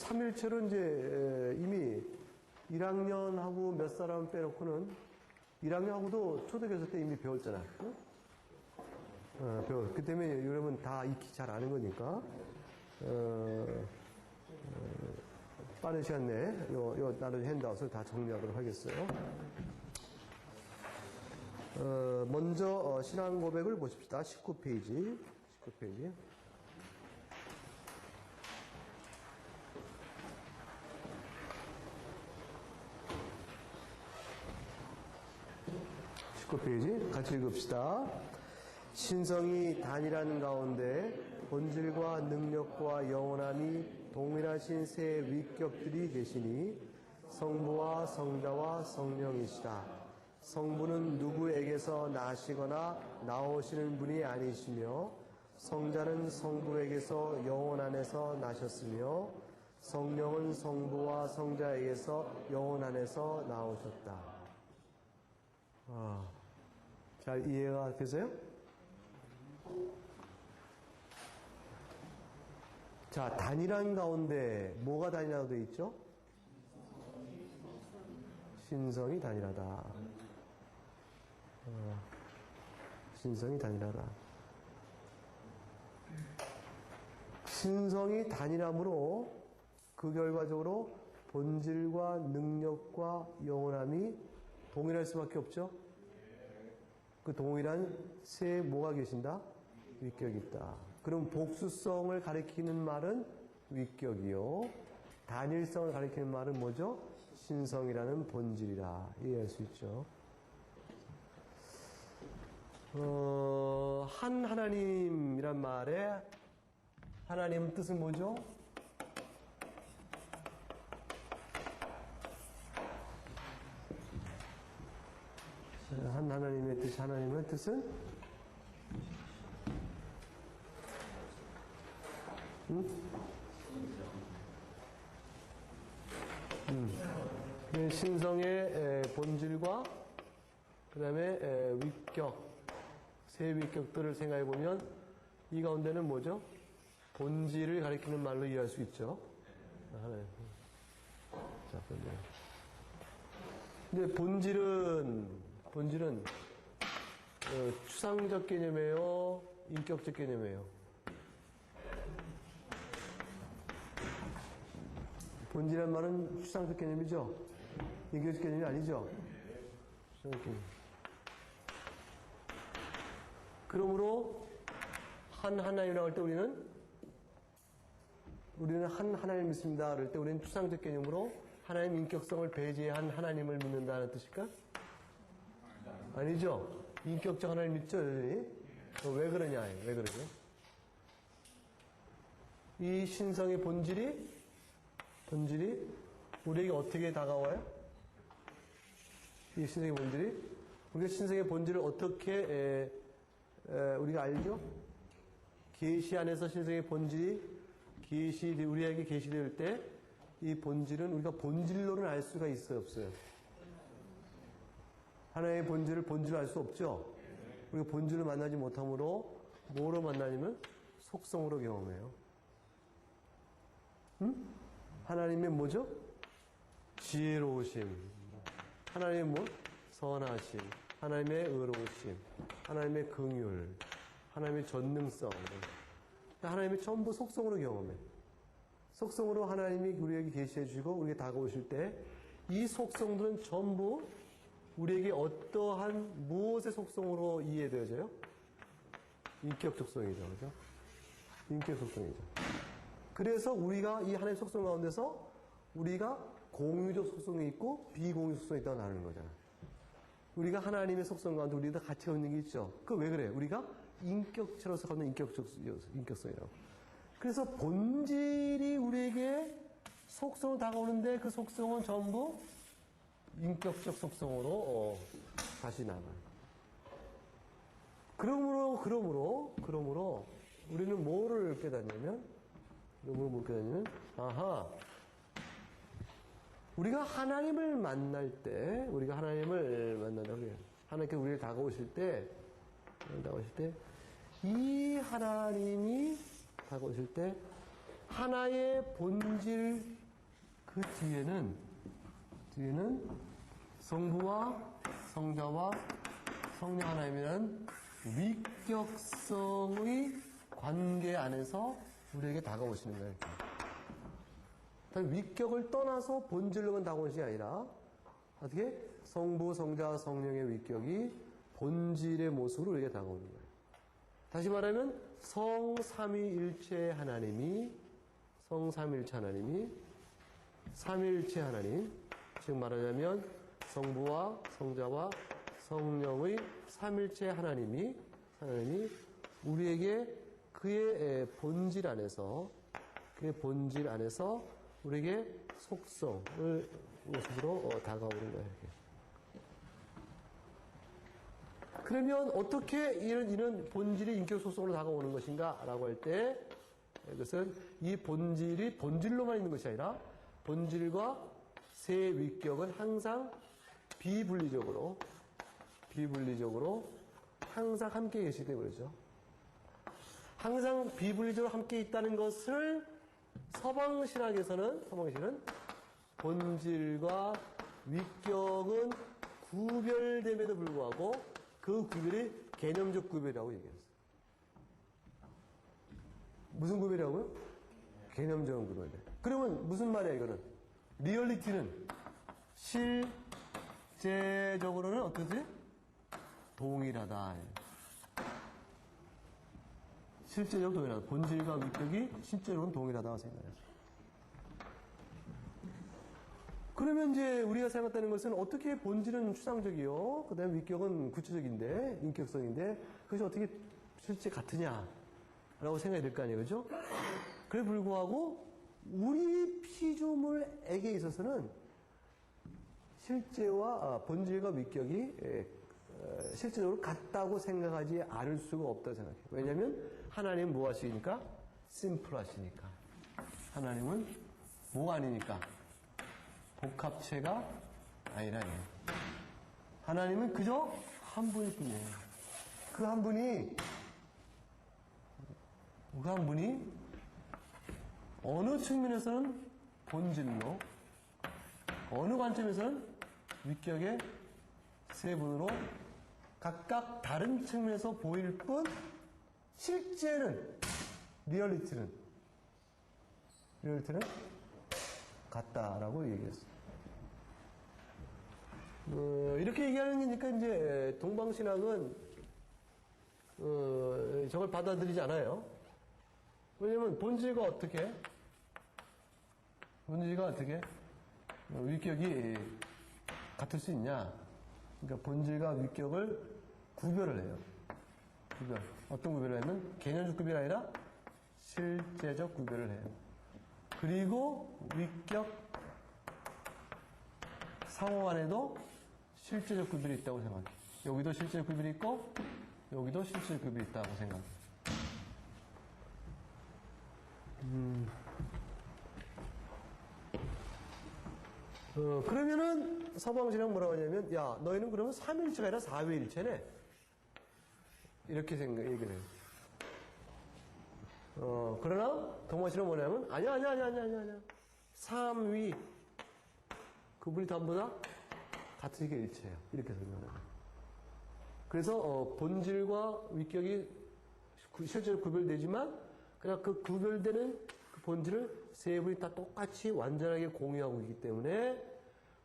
삼일체로 이제 이미 1학년하고 몇 사람 빼놓고는 1학년하고도 초등교사 때 이미 배웠잖아. 그 때문에 여러분 다 익히 잘 아는 거니까, 빠른 시간 내에 요 나는 핸드아웃을 다 정리하도록 하겠어요. 먼저 신앙 고백을 보십시다. 19페이지. 19페이지. 페이지 같이 읽읍시다. 신성이 단일한 가운데 본질과 능력과 영원함이 동일하신 세 위격들이 계시니 성부와 성자와 성령이시다. 성부는 누구에게서 나시거나 나오시는 분이 아니시며 성자는 성부에게서 영혼 안에서 나셨으며 성령은 성부와 성자에게서 영혼 안에서 나오셨다. 잘 이해가 되세요? 자, 단일한 가운데 뭐가 단일하다고 되어 있죠? 신성이 단일하다. 신성이 단일하다. 신성이 단일함으로 그 결과적으로 본질과 능력과 영원함이 동일할 수밖에 없죠? 그 동일한 세 뭐가 계신다? 위격이 있다. 그럼 복수성을 가리키는 말은 위격이요. 단일성을 가리키는 말은 뭐죠? 신성이라는 본질이라 이해할 수 있죠. 한 하나님이란 말에 하나님 뜻은 뭐죠? 한 하나님의 뜻, 하나님의 뜻은? 신성의 본질과 그 다음에 위격, 세 위격들을 생각해 보면 이 가운데는 뭐죠? 본질을 가리키는 말로 이해할 수 있죠. 하나님. 자, 본질. 근데 본질은 추상적 개념이에요? 인격적 개념이에요? 본질이란 말은 추상적 개념이죠? 인격적 개념이 아니죠? 추상적 개념. 그러므로 한 하나님이라고 할 때 우리는 한 하나님 믿습니다. 그럴 때 우리는 추상적 개념으로 하나님 인격성을 배제한 하나님을 믿는다는 뜻일까? 아니죠. 인격적 하나님 믿죠. 왜 그러냐? 왜 그러죠? 이 신성의 본질이 우리에게 어떻게 다가와요? 이 신성의 본질이 우리가 신성의 본질을 어떻게 우리가 알죠? 계시 안에서 신성의 본질이 우리에게 계시될 때 이 본질은 우리가 본질로는 알 수가 있어요, 없어요? 하나의 본질을 알 수 없죠? 우리가 본질을 만나지 못하므로 뭐로 만나냐면 속성으로 경험해요. 하나님의 뭐죠? 지혜로우심. 하나님의 뭐? 선하심. 하나님의 의로우심. 하나님의 긍휼. 하나님의 전능성. 하나님의 전부 속성으로 경험해. 속성으로 하나님이 우리에게 계시해 주시고 우리에게 다가오실 때 이 속성들은 전부 우리에게 어떠한 무엇의 속성으로 이해되어져요? 인격 속성이죠. 그죠? 인격 속성이죠. 그래서 우리가 이 하나님의 속성 가운데서 우리가 공유적 속성이 있고 비공유적 속성이 있다고 나누는 거잖아. 우리가 하나님의 속성 가운데 우리도 같이 있는 게 있죠. 그 왜 그래? 우리가 인격체로서 갖는 인격성이라고. 그래서 본질이 우리에게 속성으로 다가오는데 그 속성은 전부 인격적 속성으로 다시 나가요. 그러므로 우리는 뭐를 깨닫냐면 우리가 하나님을 만날 때 하나님께서 우리를 다가오실 때 이 하나님이 다가오실 때 하나의 본질 그 뒤에는 성부와 성자와 성령 하나님이라는 위격성의 관계 안에서 우리에게 다가오시는 거예요. 위격을 떠나서 본질로만 다가오는 것이 아니라 어떻게 성부, 성자, 성령의 위격이 본질의 모습으로 우리에게 다가오는 거예요. 다시 말하면 성삼위일체 하나님이 삼위일체 하나님, 즉 말하자면 성부와 성자와 성령의 삼일체 하나님이 우리에게 그의 본질 안에서 우리에게 속성을 모습으로 다가오는 거예요. 그러면 어떻게 이런 본질이 인격 속성으로 다가오는 것인가? 라고 할 때 이것은 이 본질이 본질로만 있는 것이 아니라 본질과 세 위격은 항상 비분리적으로 항상 함께 계시기 때문에 그렇죠. 항상 비분리적으로 함께 있다는 것을 서방신학에서는 본질과 위격은 구별됨에도 불구하고 그 구별이 개념적 구별이라고 얘기했어요. 무슨 구별이라고요? 개념적인 구별. 그러면 무슨 말이야 이거는? 리얼리티는 실제적으로는 어떠지? 동일하다. 실제적으로 동일하다. 본질과 위격이 실제로는 동일하다고 생각해요. 그러면 이제 우리가 생각하는 것은 어떻게 본질은 추상적이요, 그 다음에 위격은 구체적인데, 인격성인데, 그것이 어떻게 실제 같으냐라고 생각이 될 거 아니에요, 그죠? 그래 불구하고, 우리 피조물에게 있어서는 실제와, 본질과 위격이 실제적으로 같다고 생각하지 않을 수가 없다고 생각해요. 왜냐하면 하나님은 뭐 하시니까? 심플하시니까. 하나님은 뭐가 아니니까? 복합체가 아니라 하나님은 그저 한 분일 뿐이에요. 그 한 분이 어느 측면에서는 본질로, 어느 관점에서는 위격의 세 분으로 각각 다른 측면에서 보일 뿐, 실제는 리얼리티는 같다라고 얘기했어요. 이렇게 얘기하는 거니까 이제 동방신학은 저걸 받아들이지 않아요. 왜냐면 본질과 어떻게 위격이 같을 수 있냐? 그러니까 본질과 위격을 구별을 해요. 어떤 구별을 하면 개념적 구별이 아니라 실제적 구별을 해요. 그리고 위격 상호 안에도 실제적 구별이 있다고 생각해요. 여기도 실제적 구별이 있고 여기도 실제적 구별이 있다고 생각해요. 그러면은 서방신학 뭐라고 하냐면, 야, 너희는 그러면 3일체가 아니라 4위일체네. 이렇게 얘기를 해요. 그러나 동방신학은 뭐냐면, 아니야. 3위. 그분이 전부 다 같은 게 일체예요. 이렇게 설명해요. 그래서 본질과 위격이 실제로 구별되지만, 그냥 그 구별되는 그 본질을 세 분이 다 똑같이 완전하게 공유하고 있기 때문에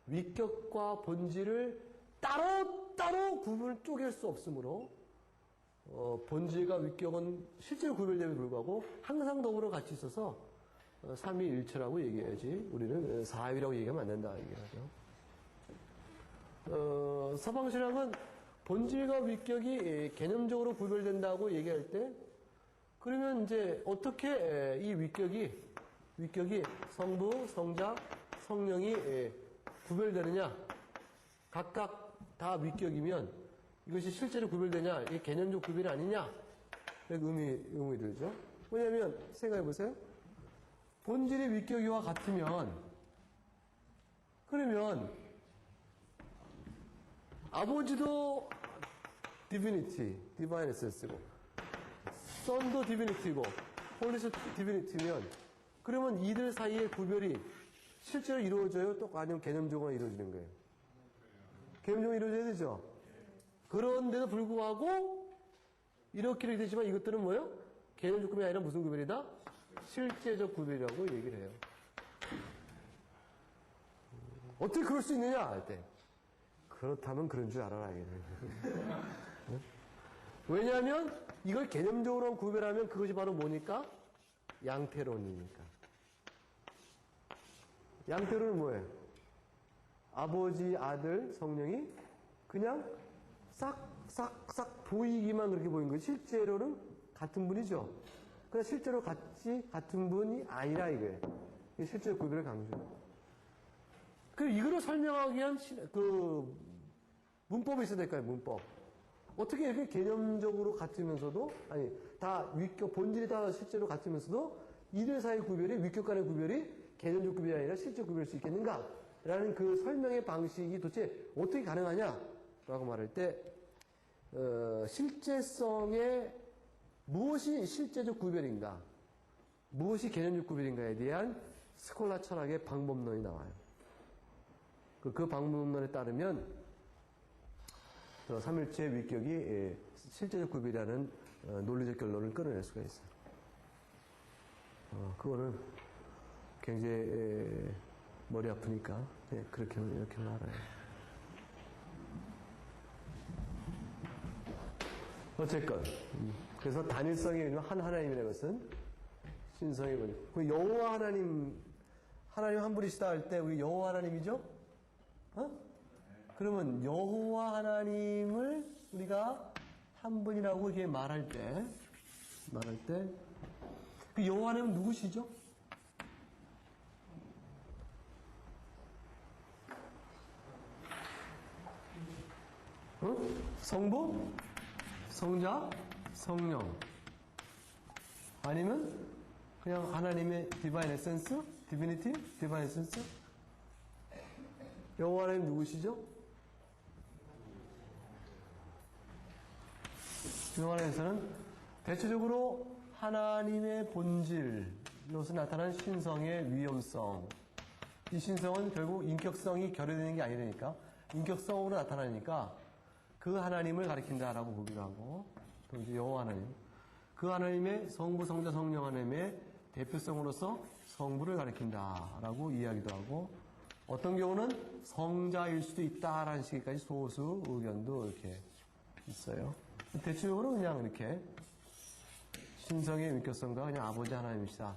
위격과 본질을 따로 구분을 쪼갤 수 없으므로 본질과 위격은 실제로 구별됨에 불구하고 항상 더불어 같이 있어서 삼위일체라고 얘기해야지 우리는 사위라고 얘기하면 안 된다 얘기하죠. 서방신학은 본질과 위격이 개념적으로 구별된다고 얘기할 때, 그러면 이제 어떻게 이 위격이 성부, 성자, 성령이 구별되느냐? 각각 다 위격이면 이것이 실제로 구별되냐? 이게 개념적 구별이 아니냐? 의미 들죠. 왜냐하면 생각해 보세요. 본질이 위격이와 같으면, 그러면 아버지도 디비니티, 디바인 에센스고, 선도 디비니티고, 홀리스 디비니티면 그러면 이들 사이의 구별이 실제로 이루어져요? 또 아니면 개념적으로 이루어지는 거예요? 개념적으로 이루어져야 되죠? 그런데도 불구하고 이렇게 되지만 이것들은 뭐예요? 개념적 구별이 아니라 무슨 구별이다? 실제적 구별이라고 얘기를 해요. 어떻게 그럴 수 있느냐 할 때. 그렇다면 그런 줄 알아라. 왜냐하면 이걸 개념적으로 구별하면 그것이 바로 뭐니까? 양태론이니까. 양태론은 뭐예요? 아버지, 아들, 성령이 그냥 싹 보이기만 그렇게 보인 거예요. 실제로는 같은 분이죠. 그러나 실제로 같은 분이 아니라 이거예요. 이게 실제 구별을 강조해요. 이거를 설명하기 위한 문법이 있어야 될까요? 문법. 어떻게 이렇게 개념적으로 같으면서도, 아니, 다 위격, 본질이 다 실제로 같으면서도 이들 사이 구별이, 위격 간의 구별이 개념적 구별이 아니라 실제 구별일 수 있겠는가? 라는 그 설명의 방식이 도대체 어떻게 가능하냐? 라고 말할 때, 실제성의 무엇이 실제적 구별인가? 무엇이 개념적 구별인가에 대한 스콜라 철학의 방법론이 나와요. 그 방법론에 따르면 삼일체 위격이 실제적 구별이라는 논리적 결론을 끌어낼 수가 있어요. 그거는 굉장히 머리 아프니까 그렇게 이렇게 말아요. 어쨌건 그래서 단일성이 한 하나님이라는 것은 신성의 분. 그 여호와 하나님 한 분이시다 할 때 우리 여호와 하나님이죠? 그러면 여호와 하나님을 우리가 한 분이라고 이렇게 말할 때 그 여호와 하나님은 누구시죠? 성부, 성자, 성령. 아니면 그냥 하나님의 디바인 에센스, 디비니티, 디바인 에센스. 여호와 하나님 누구시죠? 여호와 하나님에서는 대체적으로 하나님의 본질로서 나타난 신성의 위엄성. 이 신성은 결국 인격성이 결여되는 게 아니라니까 인격성으로 나타나니까 그 하나님을 가리킨다라고 보기도 하고 또 이제 여호와 하나님 그 하나님의 성부, 성자, 성령 하나님의 대표성으로서 성부를 가리킨다라고 이야기도 하고 어떤 경우는 성자일 수도 있다라는 식까지 소수 의견도 이렇게 있어요. 대체적으로 그냥 이렇게 신성의 위격성과 그냥 아버지 하나님이시다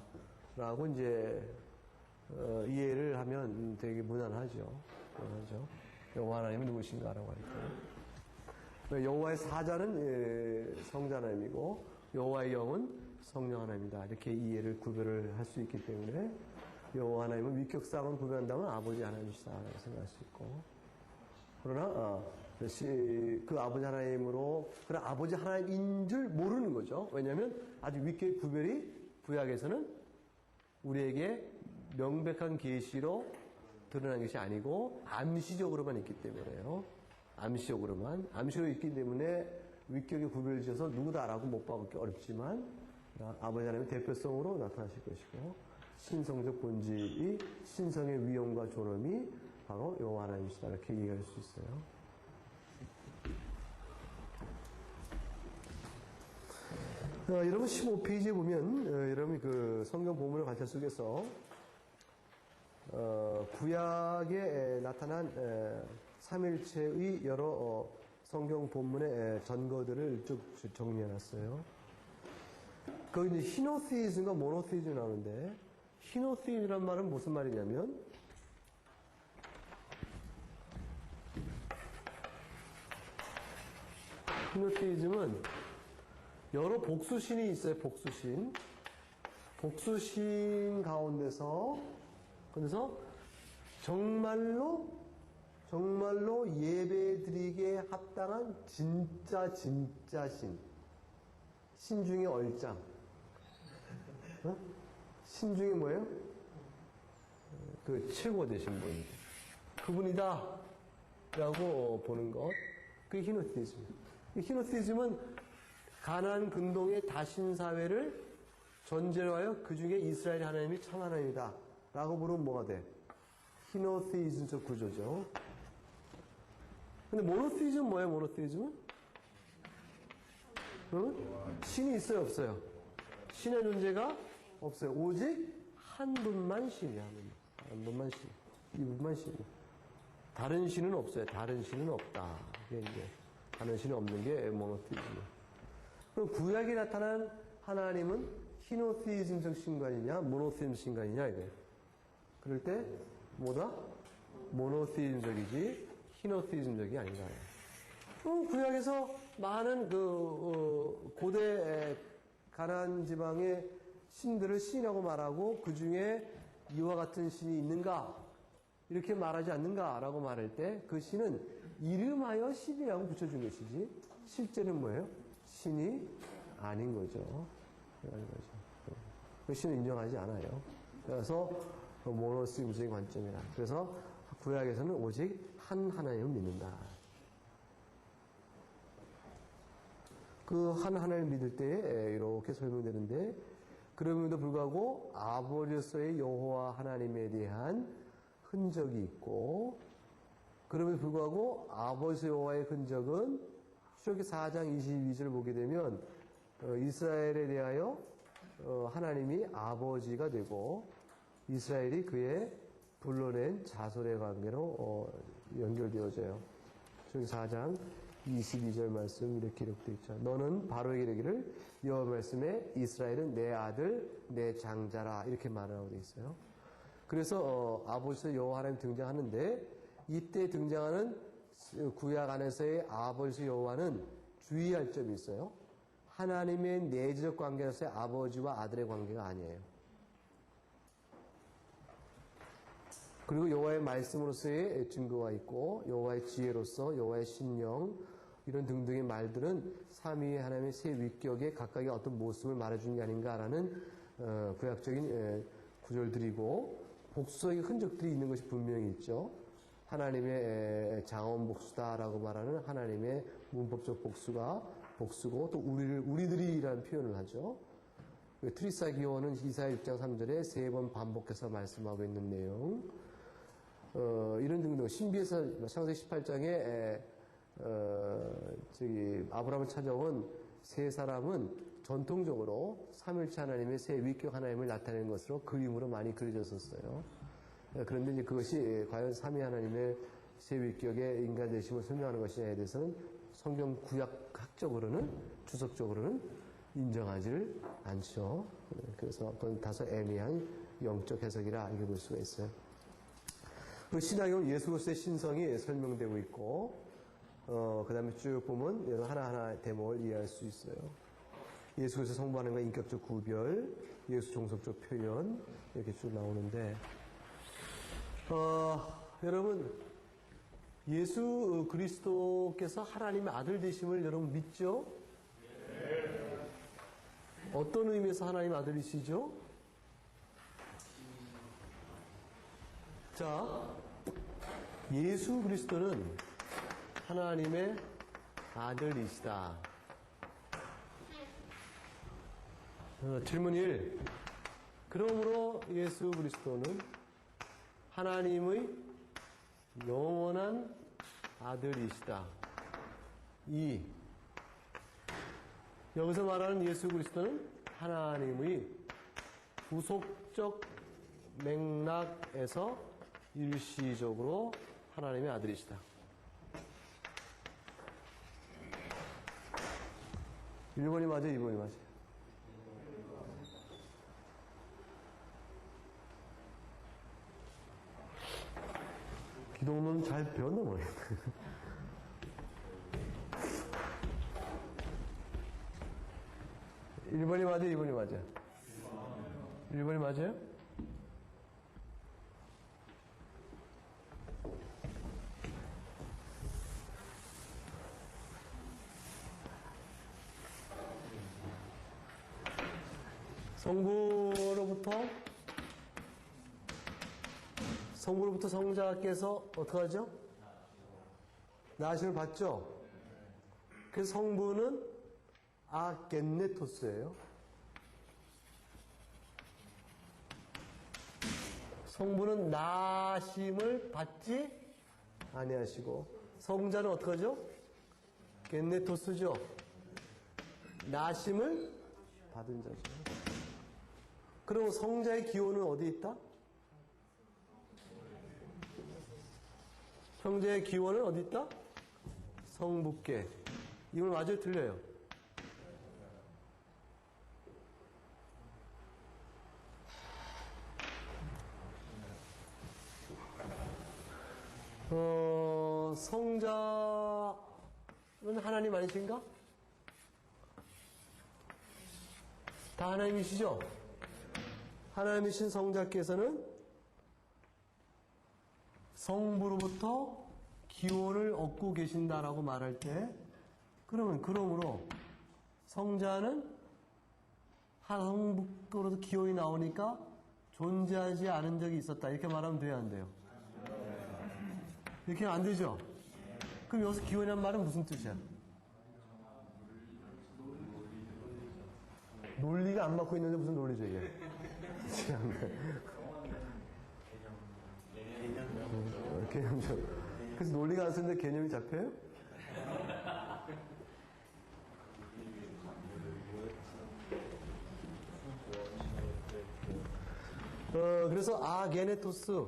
라고 이제 이해를 하면 되게 무난하죠. 여호와 하나님은 누구신가라고 할 때 여호와의 사자는 성자 하나님이고 여호와의 영은 성령 하나님이다 이렇게 이해를 구별을 할 수 있기 때문에 여호와 하나님은 위격상은 구별한다면 아버지 하나님이시다 라고 생각할 수 있고 그러나 그 아버지 하나님으로 그런 아버지 하나님인 줄 모르는 거죠. 왜냐하면 아직 위격의 구별이 구약에서는 우리에게 명백한 계시로 드러난 것이 아니고 암시적으로만 있기 때문에요. 암시로 있기 때문에 위격의 구별을 지어서 누구다라고 못 봐보기 어렵지만 아버지 하나님의 대표성으로 나타나실 것이고 신성적 본질이 신성의 위엄과 존엄이 바로 여호와 하나님이시다 이렇게 이해할 수 있어요. 여러분 15페이지에 보면 여러분이 그 성경 본문의 관찰 속에서 구약에 나타난 삼일체의 여러 성경 본문의 전거들을 쭉 정리해놨어요. 거기 이제 히노티즘과 모노티즘이 나오는데 히노티즘이란 말은 무슨 말이냐면 히노티즘은 여러 복수신이 있어요. 복수신 가운데서 그래서 정말로 예배드리기에 합당한 진짜 신 중에 얼짱. 신 중에 뭐예요? 그 최고 되신 분. 그분이다 라고 보는 것. 그게 히노티즘. 히노티즘은 가나안 근동의 다신사회를 전제로 하여 그 중에 이스라엘 하나님이 참 하나님이다. 라고 부르면 뭐가 돼? 히노테이즘적 구조죠. 근데 모노테이즘은 뭐예요, 모노테이즘은? 응? 신이 있어요, 없어요? 신의 존재가 없어요. 오직 한 분만 신이야, 한 분만 신. 이분만 신. 다른 신은 없어요. 다른 신은 없다. 이게 이제 다른 신이 없는 게 모노테이즘이에요. 그럼 구약에 나타난 하나님은 히노테이즘적 신관이냐, 모노테이즘 신관이냐, 이거예요. 그럴 때, 뭐다? 모노테이즘적이지, 히노테이즘적이 아니다. 그럼 구약에서 많은 고대 가나안 지방의 신들을 신이라고 말하고 그 중에 이와 같은 신이 있는가? 이렇게 말하지 않는가라고 말할 때 그 신은 이름하여 신이라고 붙여준 것이지 실제는 뭐예요? 신이 아닌 거죠. 아닌 거죠. 그 신은 인정하지 않아요. 그래서 모노스임적인 관점이라. 그래서 구약에서는 오직 한 하나님을 믿는다. 그 한 하나님을 믿을 때에 이렇게 설명되는데 그럼에도 불구하고 아버지로서의 여호와 하나님에 대한 흔적이 있고 그럼에도 불구하고 아버지 여호와의 흔적은 출애굽기 4장 22절 보게 되면 이스라엘에 대하여 하나님이 아버지가 되고 이스라엘이 그의 불러낸 자손의 관계로 연결되어져요. 출애굽기 4장 22절 말씀 이렇게 기록되어 있죠. 너는 바로에게 이르기를 여호와 말씀에 이스라엘은 내 아들 내 장자라 이렇게 말하고 되어 있어요. 그래서 아버지로 여호와 하나님 등장하는데 이때 등장하는 구약 안에서의 아버지 여호와는 주의할 점이 있어요. 하나님의 내지적 관계로서의 아버지와 아들의 관계가 아니에요. 그리고 여호와의 말씀으로서의 증거가 있고 여호와의 지혜로서 여호와의 신령 이런 등등의 말들은 삼위의 하나님의 세 위격의 각각의 어떤 모습을 말해주는 게 아닌가라는 구약적인 구절들이고 복수의 흔적들이 있는 것이 분명히 있죠. 하나님의 장엄 복수다라고 말하는 하나님의 문법적 복수가 복수고 또 우리들이라는 표현을 하죠. 트리사기오는 이사야 6장 3절에 3번 반복해서 말씀하고 있는 내용. 이런 등등 신비에서 창세기 18장에 아브라함을 찾아온 세 사람은 전통적으로 삼일체 하나님의 세 위격 하나님을 나타내는 것으로 그림으로 많이 그려졌었어요. 그런데 이제 그것이 과연 삼위 하나님의 세 위격의 인간 되심을 설명하는 것이냐에 대해서는 성경 구약학적으로는 주석적으로는 인정하지를 않죠. 그래서 그건 다소 애매한 영적 해석이라 이렇게 볼 수가 있어요. 그 신약에는 예수 그리스도의 신성이 설명되고 있고, 그 다음에 쭉 보면 이런 하나하나 대목을 이해할 수 있어요. 예수 그리스도 성부 하나님과 인격적 구별, 예수 종속적 표현 이렇게 쭉 나오는데, 여러분 예수 그리스도께서 하나님의 아들 되심을 여러분 믿죠? 어떤 의미에서 하나님의 아들이시죠? 자, 예수 그리스도는 하나님의 아들이시다. 질문 1. 그러므로 예수 그리스도는 하나님의 영원한 아들이시다. 2. 여기서 말하는 예수 그리스도는 하나님의 구속적 맥락에서 일시적으로 하나님의 아들이시다. 1번이 맞아요? 2번이 맞아요? 기독론 잘 배웠나 모르겠네. 1번이 맞아요? 2번이 맞아요? 1번이 맞아요? 성부로부터 성자께서 어떡하죠? 나으심을 받죠? 그래서 성부는 아겐네토스예요. 성부는 나심을 받지 아니하시고, 성자는 어떡하죠? 겐네토스죠. 나심을 받은 자죠. 그럼 성자의 기원은 어디 있다? 성자의 기원은 어디 있다? 성부께. 이건 맞아요? 틀려요? 성자는 하나님 아니신가? 다 하나님이시죠? 하나님이신 성자께서는 성부로부터 기원을 얻고 계신다라고 말할 때, 그러므로 성자는 성부로부터 기원이 나오니까 존재하지 않은 적이 있었다. 이렇게 말하면 돼요, 안 돼요? 이렇게 안 되죠? 그럼 여기서 기원이란 말은 무슨 뜻이야? 논리가 안 맞고 있는데 무슨 논리죠, 이게? 개념적. 그래서 논리가 안 쓰는데 개념이 잡혀요? 그래서 아게네토스,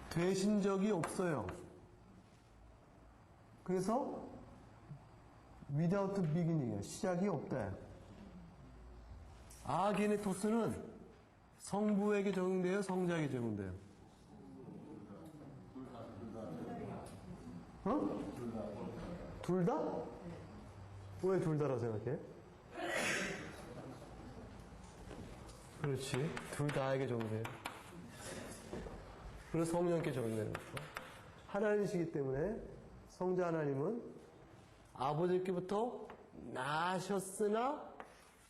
되신 적이 없어요. 그래서 without beginning이에요. 시작이 없다. 아게네토스는 성부에게 적용돼요? 성자에게 적용돼요? 둘 다? 왜 둘 다라고 생각해? 그렇지. 둘 다에게 적용돼요. 그래서 성령께 적용되는 거죠. 하나님이시기 때문에 성자 하나님은 아버지께부터 나셨으나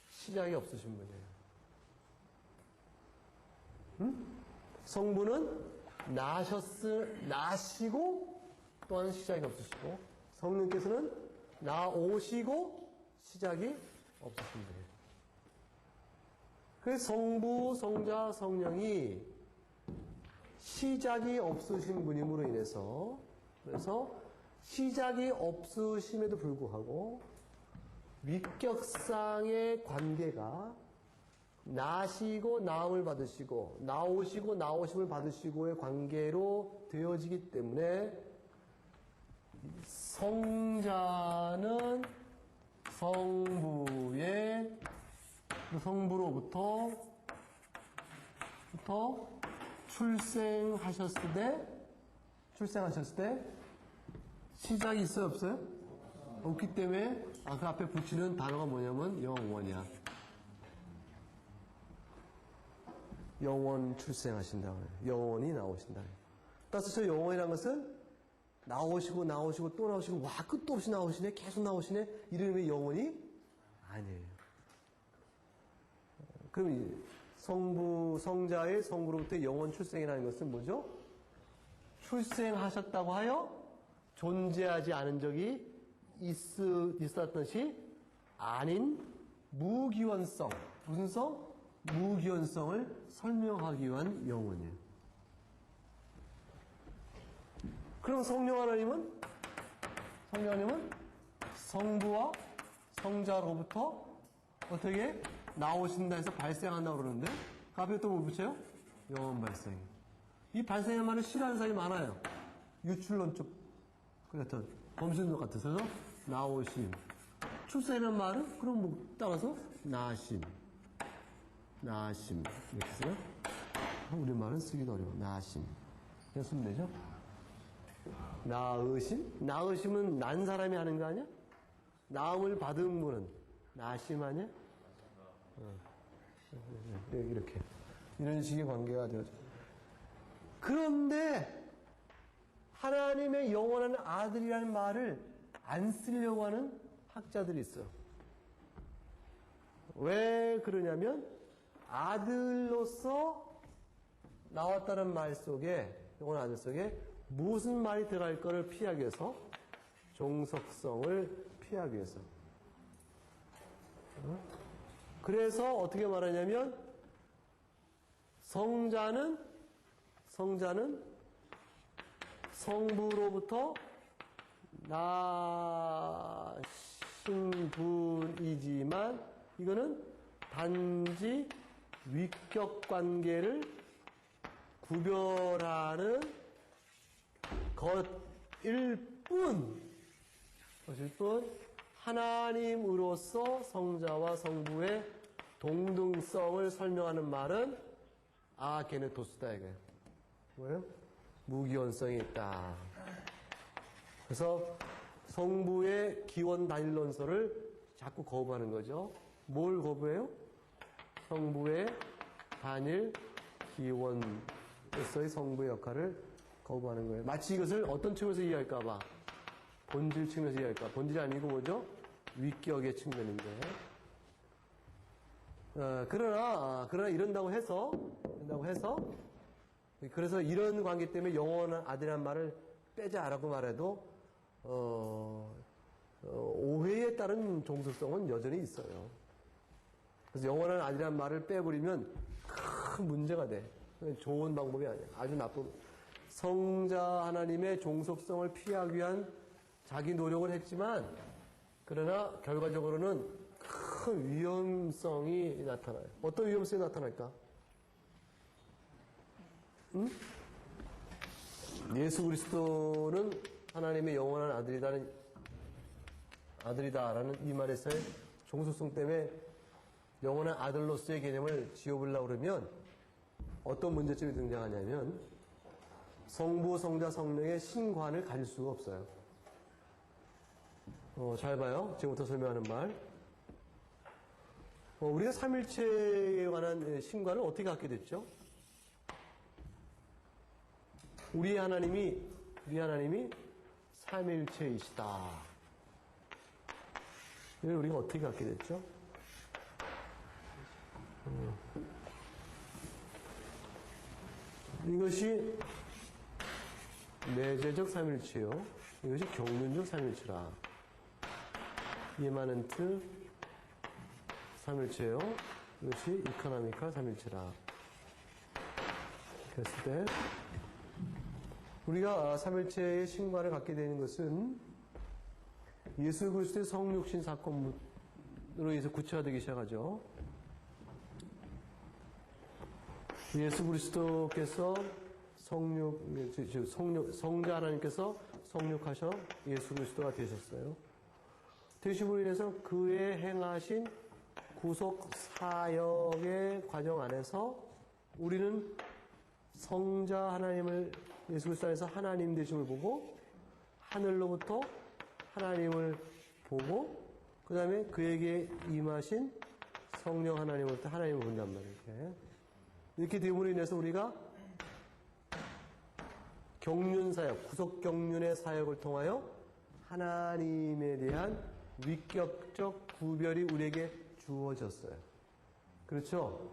시작이 없으신 분이에요. 성부는 나시고 또한 시작이 없으시고, 성령께서는 나오시고 시작이 없으신 분이에요. 그래서 성부, 성자, 성령이 시작이 없으신 분임으로 인해서, 그래서 시작이 없으심에도 불구하고 위격상의 관계가 나시고 나음을 받으시고 나오시고 나오심을 받으시고의 관계로 되어지기 때문에 성자는 성부로부터 출생하셨을 때 시작이 있어요, 없어요? 없기 때문에 그 앞에 붙이는 단어가 뭐냐면 영원이야. 영원 출생하신다. 영원히 나오신다. 따라서 저 영원이라는 것은 나오시고 또 나오시고 끝도 없이 나오시네, 계속 나오시네, 이름이 영원이 아니에요. 그럼 이 성자의 성부로부터 영원 출생이라는 것은 뭐죠? 출생하셨다고 하여 존재하지 않은 적이 있었던 것이 아닌 무기원성. 무슨 성? 무기원성을 설명하기 위한 영혼이에요. 그럼 성령 하나님은 성부와 성자로부터 어떻게 나오신다 해서 발생한다고 그러는데, 그 앞에 또 뭐 붙여요? 영원 발생. 이 발생의 말을 싫어하는 사람이 많아요. 유출론 쪽 같은 범신론 같아서 나오심. 출생이라는 말은 그럼 뭐 따라서 나심 이렇게 써요. 우리말은 쓰기도 어려워. 나심. 그냥 쓰면 되죠? 나으심은 난 사람이 하는 거 아니야? 나음을 받은 분은 나심 아니야? 이렇게 이런 식의 관계가 되어져. 그런데 하나님의 영원한 아들이라는 말을 안 쓰려고 하는 학자들이 있어요. 왜 그러냐면 아들로서 나왔다는 말 속에, 영원한 아들 속에 무슨 말이 들어갈 거를 피하기 위해서, 종속성을 피하기 위해서. 그래서 어떻게 말하냐면 성자는 성부로부터 나신 분이지만 이거는 단지 위격 관계를 구별하는 것일 뿐 하나님으로서 성자와 성부의 동등성을 설명하는 말은 아게네토스다 이거예요. 뭐예요? 무기원성이 있다. 그래서 성부의 기원 단일론서를 자꾸 거부하는 거죠. 뭘 거부해요? 성부의 단일 기원으로서의 성부의 역할을 거부하는 거예요. 마치 이것을 어떤 측면에서 이해할까봐 본질 측면에서 이해할까. 본질이 아니고 뭐죠? 위격의 측면인데. 그러나 이런다고 해서 그래서 이런 관계 때문에 영원한 아들이라는 말을 빼자라고 말해도 오해에 따른 종속성은 여전히 있어요. 그래서 영원한 아들이라는 말을 빼버리면 큰 문제가 돼. 좋은 방법이 아니야. 아주 나쁜. 성자 하나님의 종속성을 피하기 위한 자기 노력을 했지만 그러나 결과적으로는 큰 위험성이 나타나요. 어떤 위험성이 나타날까? 응? 예수 그리스도는 하나님의 영원한 아들이다라는 이 말에서의 종속성 때문에 영원한 아들로서의 개념을 지워보려고 그러면 어떤 문제점이 등장하냐면 성부, 성자, 성령의 신관을 가질 수가 없어요. 잘 봐요. 지금부터 설명하는 말. 우리가 삼일체에 관한 신관을 어떻게 갖게 됐죠? 우리 하나님이 삼일체이시다. 이걸 우리가 어떻게 갖게 됐죠? 이것이 내재적 삼일체요. 이것이 경륜적 삼일체라. 이마넌트 삼일체요. 이것이 이코노미컬 삼일체라. 그랬을 때 우리가 삼일체의 신관을 갖게 되는 것은 예수 그리스도의 성육신 사건으로 인해서 구체화되기 시작하죠. 예수 그리스도께서 성자 하나님께서 성육하셔 예수 그리스도가 되셨어요. 되심으로 인해서 그의 행하신 구속 사역의 과정 안에서 우리는 성자 하나님을 예수 그리스도 안에서 하나님 되심을 보고 하늘로부터 하나님을 보고 그 다음에 그에게 임하신 성령 하나님으로부터 하나님을 본단 말이에요. 이렇게 됨으로 인해서 우리가 경륜 사역, 구속 경륜의 사역을 통하여 하나님에 대한 위격적 구별이 우리에게 주어졌어요. 그렇죠?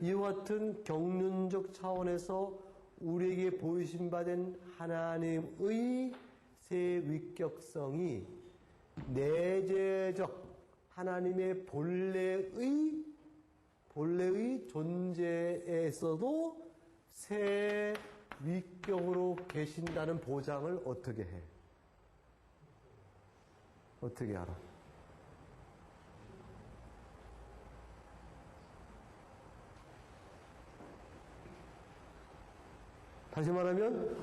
이와 같은 경륜적 차원에서 우리에게 보이신 바 된 하나님의 새 위격성이 내재적 하나님의 본래의 존재에서도 새 위격으로 계신다는 보장을 어떻게 해? 어떻게 알아? 다시 말하면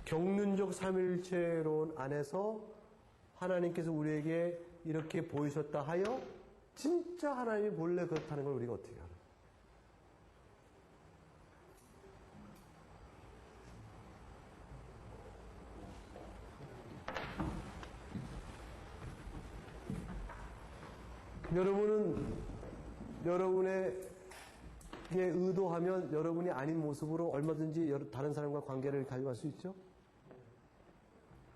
경륜적 삼일체론 안에서 하나님께서 우리에게 이렇게 보이셨다 하여 진짜 하나님이 본래 그렇다는 걸 우리가 어떻게 알아? 여러분은 여러분에게 의도하면 여러분이 아닌 모습으로 얼마든지 다른 사람과 관계를 가져갈 수 있죠?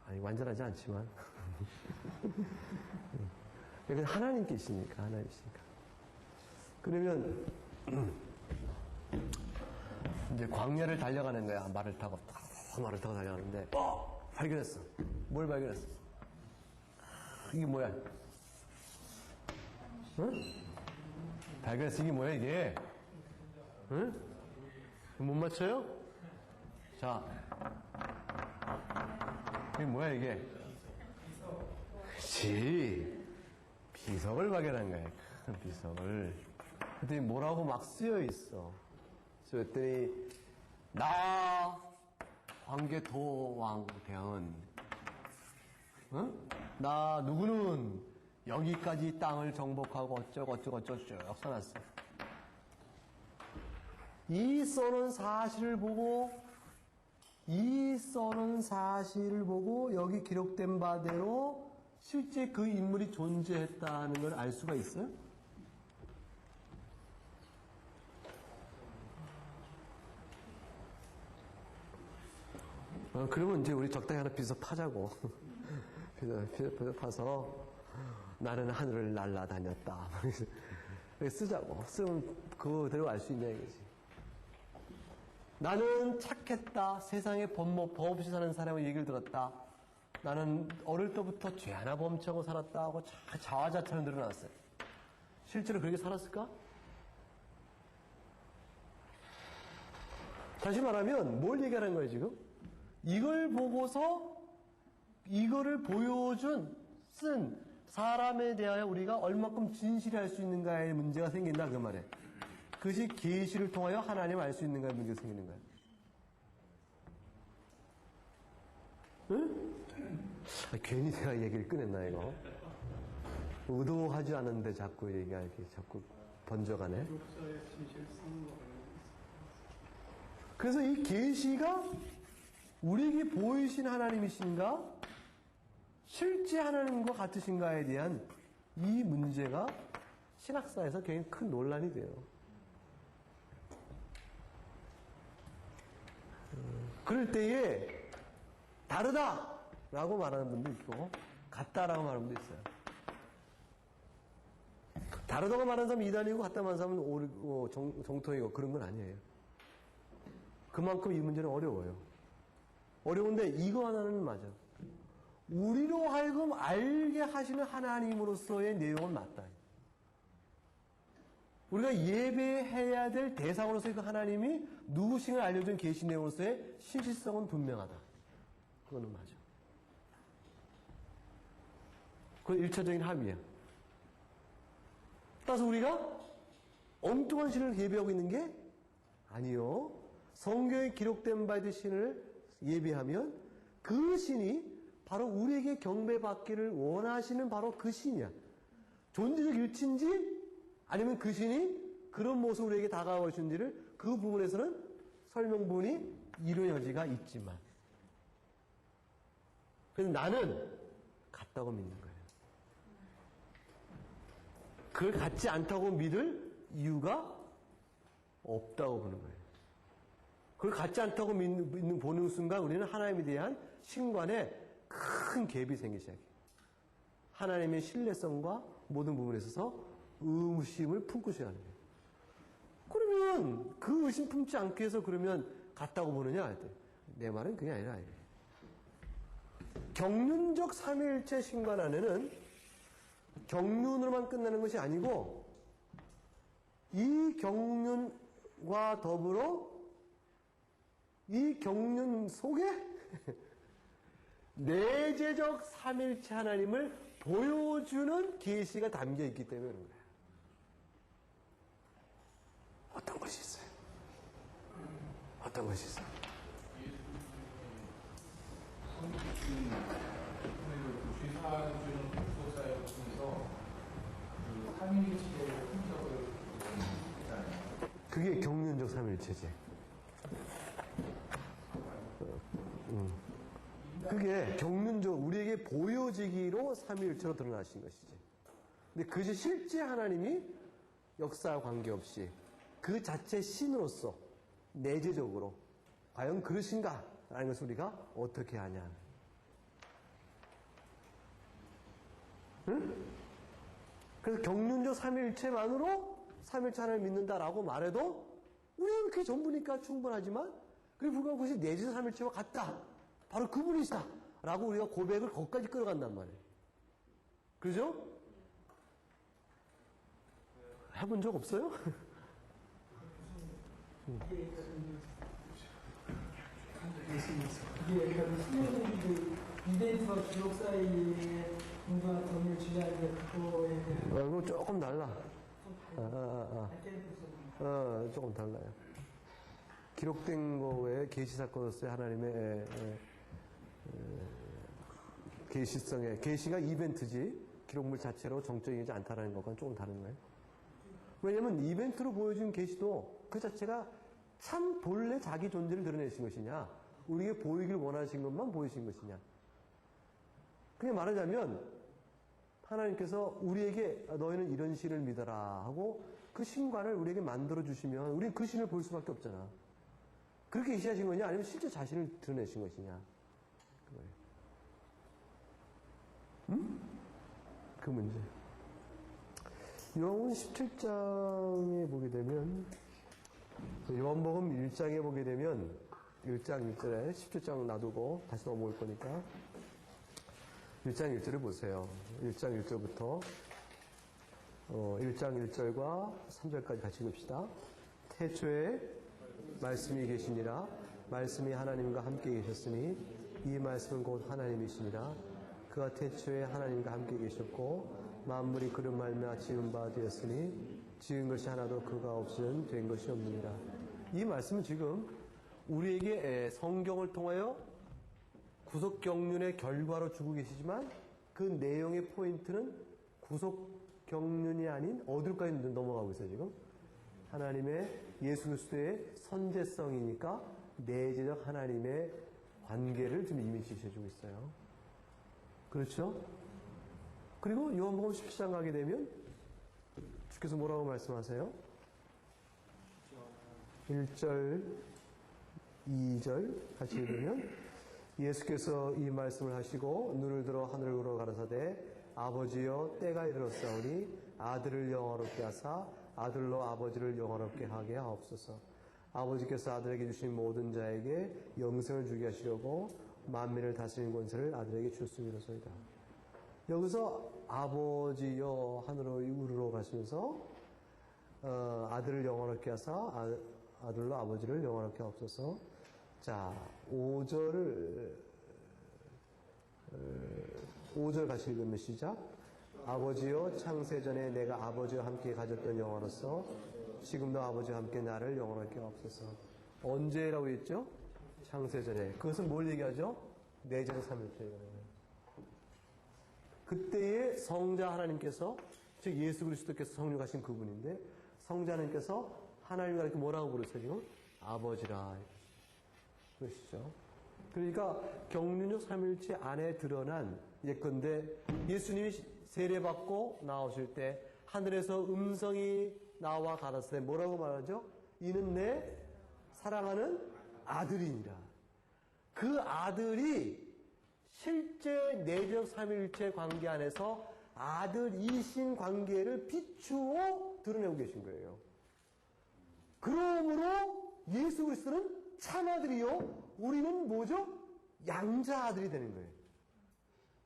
아니, 완전하지 않지만. 이건 하나님께시니까. 그러면, 이제 광야를 달려가는 거야. 말을 타고 달려가는데, 발견했어. 뭘 발견했어? 이게 뭐야? 응? 발갈식이 뭐야, 이게? 응? 못 맞춰요? 자. 이게 뭐야, 이게? 그치. 비석을 발견한 거야. 큰 비석을. 그랬더니 뭐라고 막 쓰여 있어. 그랬더니, 나, 광개토왕대은, 응? 나, 누구는 여기까지 땅을 정복하고 어쩌고 쭉 써놨어. 이 써놓은 사실을 보고, 여기 기록된 바대로 실제 그 인물이 존재했다는 걸 알 수가 있어요? 그러면 이제 우리 적당히 하나 비서 파자고. 비서 파서 나는 하늘을 날아다녔다. 쓰자고. 쓰면 그대로 알 수 있냐 이거지. 나는 착했다. 세상에 법 없이 사는 사람의 얘기를 들었다. 나는 어릴 때부터 죄 하나 범치하고 살았다 하고 자화자찬을 늘어났어요. 실제로 그렇게 살았을까? 다시 말하면 뭘 얘기하는 거예요 지금? 이걸 보고서 이거를 쓴 사람에 대하여 우리가 얼마큼 진실히 할 수 있는가의 문제가 생긴다 그 말이에요. 그것이 계시를 통하여 하나님을 알 수 있는가의 문제가 생기는 거예요. 응? 괜히 내가 얘기를 꺼냈나 이거? 의도하지 않은데 자꾸 얘기가 이렇게 자꾸 번져가네. 그래서 이 계시가 우리에게 보이신 하나님이신가? 실제 하나님과 같으신가에 대한 이 문제가 신학사에서 굉장히 큰 논란이 돼요. 그럴 때에 다르다라고 말하는 분도 있고 같다라고 말하는 분도 있어요. 다르다고 말하는 사람은 이단이고 같다 말하는 사람은 정통이고 그런 건 아니에요. 그만큼 이 문제는 어려워요. 어려운데 이거 하나는 맞아. 우리로 하여금 알게 하시는 하나님으로서의 내용은 맞다. 우리가 예배해야 될 대상으로서의 그 하나님이 누구신가 알려준 계시 내용으로서의 실질성은 분명하다. 그거는 맞아. 그건 1차적인 합의야. 따라서 우리가 엉뚱한 신을 예배하고 있는 게 아니요. 성경에 기록된 바의 신을 예배하면 그 신이 바로 우리에게 경배받기를 원하시는 바로 그 신이야. 존재적 일치인지 아니면 그 신이 그런 모습으로 우리에게 다가오시는지를 그 부분에서는 설명분이 이런 여지가 있지만 그래서 나는 같다고 믿는 거예요. 그걸 같지 않다고 믿을 이유가 없다고 보는 거예요. 그걸 같지 않다고 보는 순간 우리는 하나님에 대한 신관에 큰 갭이 생기기 시작해요. 하나님의 신뢰성과 모든 부분에 있어서 의무심을 품고 시작하는 거예요. 그러면 그 의심 품지 않기 위해서 그러면 같다고 보느냐 할 때 내 말은 그게 아니라 경륜적 삼위일체 신관 안에는 경륜으로만 끝나는 것이 아니고 이 경륜과 더불어 이 경륜 속에 내재적 삼일체 하나님을 보여주는 계시가 담겨 있기 때문에 그런 거예요. 어떤 것이 있어요? 어떤 것이 있어요? 그게 경륜적 삼일체제. 그게 경륜적 우리에게 보여지기로 삼위일체로 드러나신 것이지. 근데 그것이 실제 하나님이 역사와 관계없이 그 자체 신으로서 내재적으로 과연 그러신가? 라는 것을 우리가 어떻게 하냐. 응? 그래서 경륜적 삼위일체만으로 삼위일체 하나님을 믿는다라고 말해도 우리는 그게 전부니까 충분하지만 그리고 불구하고 그것이 내재적 삼위일체와 같다. 바로 그분이시다. 라고 우리가 고백을 거기까지 끌어간단 말이에요. 그죠? 해본 적 없어요? 이게 수련회도 이벤트와 기록 사이에 공부한 점을 주장하는데 그거에 대한 이거 조금 달라. 조금 달라요. 기록된 거 외에 계시 사건으로서의 하나님의 계시성의 계시가 이벤트지 기록물 자체로 정적이지 않다라는 것과는 조금 다른 거예요. 왜냐하면 이벤트로 보여준 계시도 그 자체가 참 본래 자기 존재를 드러내신 것이냐, 우리에게 보이길 원하신 것만 보이신 것이냐. 그냥 말하자면 하나님께서 우리에게 너희는 이런 신을 믿어라 하고 그 신관을 우리에게 만들어 주시면 우리는 그 신을 볼 수밖에 없잖아. 그렇게 계시하신 거냐, 아니면 실제 자신을 드러내신 것이냐. 그 문제. 요한복음 17장에 보게 되면, 요한복음 1장에 보게 되면 1장 1절에 17장 놔두고 다시 넘어올 거니까 1장 1절을 보세요. 1장 1절부터 1장 1절과 3절까지 같이 읽읍시다. 태초에 말씀이 계시니라. 말씀이 하나님과 함께 계셨으니 이 말씀은 곧 하나님이시니라. 그가 태초에 하나님과 함께 계셨고 만물이 그로 말미암아 지은 바 되었으니 지은 것이 하나도 그가 없이는 된 것이 없느니라. 이 말씀은 지금 우리에게 성경을 통하여 구속 경륜의 결과로 주고 계시지만 그 내용의 포인트는 구속 경륜이 아닌 어디로까지 넘어가고 있어요. 지금 하나님의 예수 그리스도의 선제성이니까 내재적 하나님의 관계를 지금 이미 지시해주고 있어요. 그렇죠? 그리고 요한복음 17장 가게 되면 주께서 뭐라고 말씀하세요? 1절, 2절 같이 읽으면 예수께서 이 말씀을 하시고 눈을 들어 하늘을 우러 가라사대 아버지여 때가 이르렀사오니 아들을 영화롭게 하사 아들로 아버지를 영화롭게 하게 하옵소서. 아버지께서 아들에게 주신 모든 자에게 영생을 주게 하시려고 만민을 다스리는 권세를 아들에게 주었음이로소이다. 여기서 아버지여 하늘로 우르러 가시면서 아들을 영화롭게 하사 아들로 아버지를 영화롭게 하옵소서. 자, 5절 같이 읽으면 시작. 아버지여 창세전에 내가 아버지와 함께 가졌던 영화로서 지금도 아버지와 함께 나를 영화롭게 하옵소서. 언제라고 했죠? 창세전에. 그것은 뭘 얘기하죠? 내전 삼일체예요. 그때의 성자 하나님께서, 즉 예수 그리스도께서 성육하신 그분인데 성자 하나님께서 하나님과 이렇게 뭐라고 부르세요 지금? 아버지라 그러시죠. 그러니까 경륜적 삼일체 안에 드러난 예컨대 예수님이 세례받고 나오실 때 하늘에서 음성이 나와 가라사대 뭐라고 말하죠? 이는 내 사랑하는 아들이니라. 그 아들이 실제 내적 삼일체 관계 안에서 아들이신 관계를 비추어 드러내고 계신 거예요. 그러므로 예수 그리스도는 참아들이요 우리는 뭐죠? 양자 아들이 되는 거예요.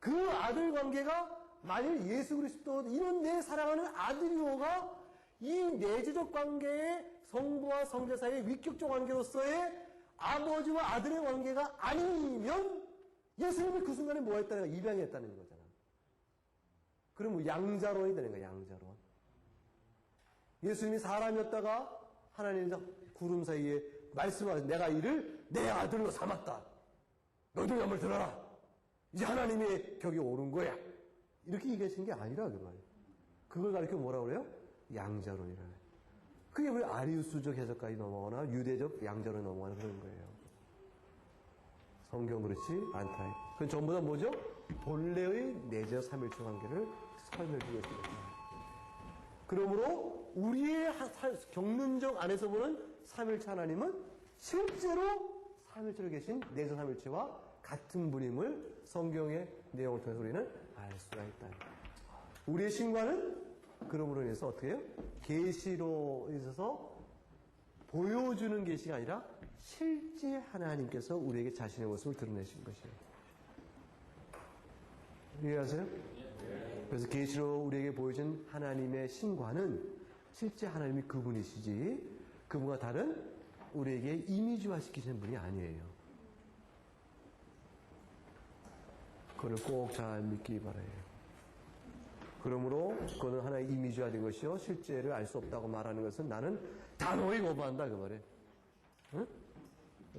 그 아들 관계가 만일 예수 그리스도 이런 내 사랑하는 아들이오가 이 내재적 관계의 성부와 성자 사이의 위격적 관계로서의 아버지와 아들의 관계가 아니면 예수님이 그 순간에 뭐 했다는 거야? 입양이 했다는 거잖아. 그럼 양자론이 되는 거야, 양자론. 예수님이 사람이었다가 하나님이 구름 사이에 말씀하셔서 내가 이를 내 아들로 삼았다. 너희들 한번 들어라. 이제 하나님의 격이 오른 거야. 이렇게 얘기하신 게 아니라 그 말이에요. 그걸 가르쳐 뭐라고 그래요? 양자론이라. 그게 왜 아리우스적 해석까지 넘어가나 유대적 양자론이 넘어가나 그런 거예요. 성경 그렇지 않다. 그건 전부 다 뭐죠? 본래의 내적 삼일체 관계를 설명해 주고 있습니다. 그러므로 우리의 경륜적 안에서 보는 삼일체 하나님은 실제로 삼일체로 계신 내적 삼일체와 같은 분임을 성경의 내용을 통해서 우리는 알 수가 있다. 우리의 신과는 그러므로 인해서 어떻게 해요? 계시로 있어서 보여주는 계시가 아니라 실제 하나님께서 우리에게 자신의 모습을 드러내신 것이에요. 이해하세요? 그래서 계시로 우리에게 보여준 하나님의 신과는 실제 하나님이 그분이시지 그분과 다른 우리에게 이미지화 시키시는 분이 아니에요. 그걸 꼭 잘 믿기 바라요. 그러므로 그거는 하나의 이미지화 된 것이요 실제를 알 수 없다고 말하는 것은 나는 단호히 거부한다 그 말이에요. 응?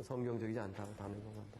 성경적이지 않다고 단호히 거부한다.